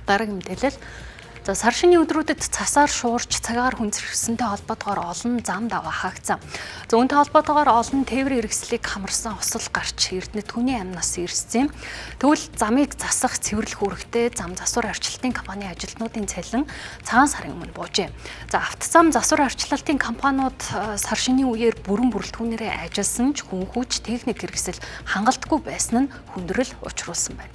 дараагийн мэдээлэл. За сар шинэ өдрүүдэд цасаар шуурч цагаар хүнсэрхсэнтэй холбоотойгоор олон зам даваа хаагдсан. За үүнтэй холбоотойгоор олон тээврийн хэрэгслийг хамарсан осол гарч Эрдэнэт хүний амнаас ирсэн. Тэгвэл замыг засах цэвэрлэх үүрэгтэй зам засвар арчилтын компани ажилтнуудын цалин цагаан сарын өмнө буужээ. За автозам засвар арчилтын компаниуд сар шинийн үеэр бүрэн бүрэлдэхүүнээрээ ажилласан ч хүн хүч техник хэрэгсэл хангалтгүй байсан нь хүндрэл учруулсан байна.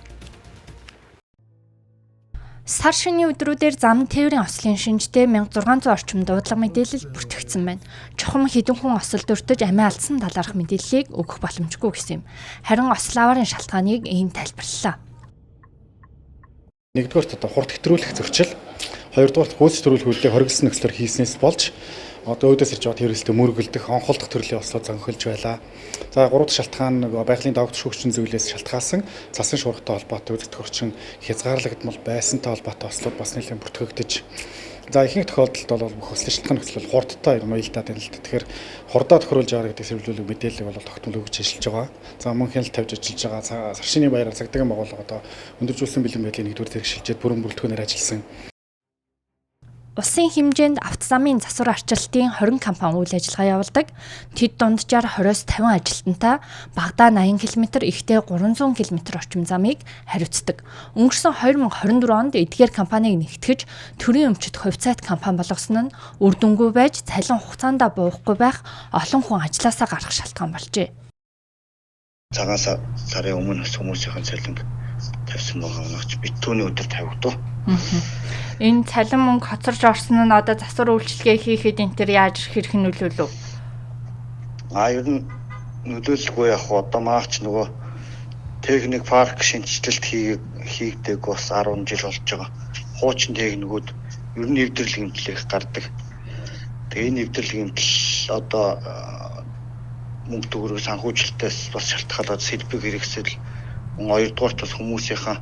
Сар шинийн өдрүүдээр зам тээврийн ослын шинжтэй 1600 орчим дуудлага мэдээлэл бүртгэгдсэн байна. Чухам хэдэн хүн осол дуртаж амиа алдсан талаарх мэдээллийг өгөх боломжгүй гэсэн юм. Харин ославарын шалтгааныг ийм тайлбарллаа. Нэгдүгээрт хурд хэтрүүлэх зөрчил, хоёрдугаарт хөөс төрүүл хөлийг хоригдсан нөхцлөөр хийснээс болж одоо өөдөөс ирж байгаа хэрэгэлтэд мөргөлдөх, онхолдох төрлийн ослоо зөнхөлж байлаа. За гурав дахь шалтгаан байгалийн давагч шүүгчийн зөвлөлөөс шалтгаалсан цасан шуургатай холбоотой үзэгдэх хязгаарлагдмал байсантай холбоотой ослууд бас нэлээд бүртгэгдэж. За ихэнх тохиолдолд бол бүх ослын шалтгаан нөхцөл хурдтай юм уялдаад байна л да. Тэгэхээр хурдаа тохируулж байгаа гэдэг сэрвүүлэг мэдээлэл бол тогтмол өгч ажиллаж байгаа. За мөн хяналт тавьж ажиллаж байгаа. Сар шинийн баяраар цагдаагийн байгууллага одоо өндөржүүлсэн бэлэн байдлын нэгдүгээр зэрэгшилжээд бүрэн бүрэлдэхүүнээр ажилласан. Улсын хэмжээнд автозамын засвар арчилтын 20 компани үйл ажиллагаа явуулдаг. Тэд дунджаар 20-50 ажилтнтай багадаа 80 км, ихтэй 300 км орчим замыг хариуцдаг. Өнгөрсөн 2024 онд эдгээр компанийг нэгтгэж төрийн өмчит хувьцаат компани болгосон нь үр дүнгүй байж цалин хугацаанд буухгүй байх олон хүн ажилласаа гарах шалтгаан болжээ. Цагаан сарын өмнө хүмүүсийн цалин тавьсан байгаа наач бит түүний өдөр тавигдав. Энэ цалин мөнгө хоцорж орсон нь одоо засвар үйлчилгээ хийхэд энэ төр яаж хэрэг нөлөөлөв? Ер нь нөлөөлөхгүй яг одоо маач нөгөө техник парк шинжилэлт хийгдэг бас 10 жил болж байгаа. Хуучин техникүүд ер нь нэвтрэл хэмжлэх гардаг. Тэгээ энэ нэвтрэл хэмжил одоо мөнгө төгрөг санхүүжилтээс бас шалтгаалаад сэлбэг хэрэгсэл хоёрдугаар бас хүмүүсийнхаа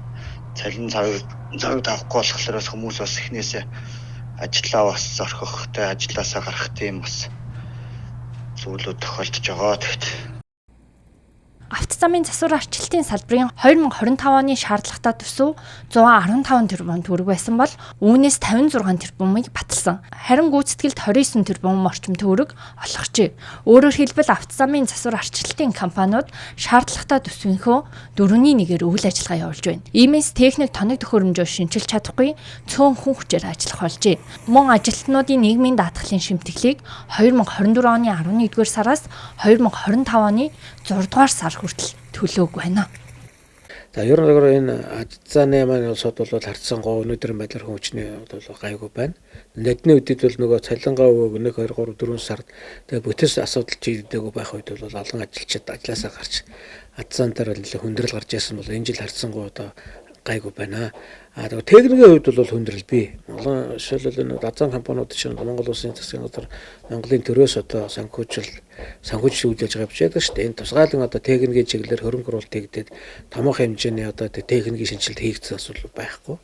цалин цагийг авахгүй болохоор хүмүүс бас эхнээсээ ажиллаа бас зорхохтой ажилласаа гарах тийм бас зүйлүүд тохиолдож байгаа тэгэхэд. Автозамын засвар арчилтын салбарын 2025 оны шаардлагатай төсөв 115 тэрбум төгрөг байсан бол үүнээс 56 тэрбумыг баталсан. Харин гүйцэтгэлд 29 тэрбум орчим төгрөг олгожээ. Өөрөөр хэлбэл автозамын засвар арчилтын компаниуд шаардлагатай төсвийнхөө 4/1-ээр үйл ажиллагаа явуулж байна. Иймээс техник тоног төхөөрөмжөө шинжилж чадахгүй цөөн хүн хүчээр ажиллах болжээ. Мөн ажилтнуудын нийгмийн даатгалын шимтгэлийг 2024 оны 11-р сараас 2025 оны 6-р сар хүртэл төлөөг байна. За ер нь энэ ажзааны маань улсууд бол хардсан гоо өнөөдрийн байдлаар хүнчний бол гайгүй байна. Нэгдний үдид бол нөгөө цалингаа өгөөг 1 2 3 4 сард тэгээ бүтэс асуудал чийддэггүй байх үед бол олон ажилчид ажилласаа гарч ажзаан дээр нэлээд хүндрэл гарч ирсэн бол энэ жил хардсан гоо одоо гайгүй байна. Тэгээ техникийн хувьд бол хүндрэл бий. Олон жишээлбэл энэ азан компаниуд чинь Монгол улсын засгийн газар Монголын төрөөс одоо санхүүжилт үйлдэж байгаа биш байдаг шүү дээ. Энэ тусгаалan одоо техникийн чиглэлээр хөрөнгө оруулалт хийгдээд томоохон хэмжээний одоо техникийн шинжилт хийгдсэн асуудал байхгүй.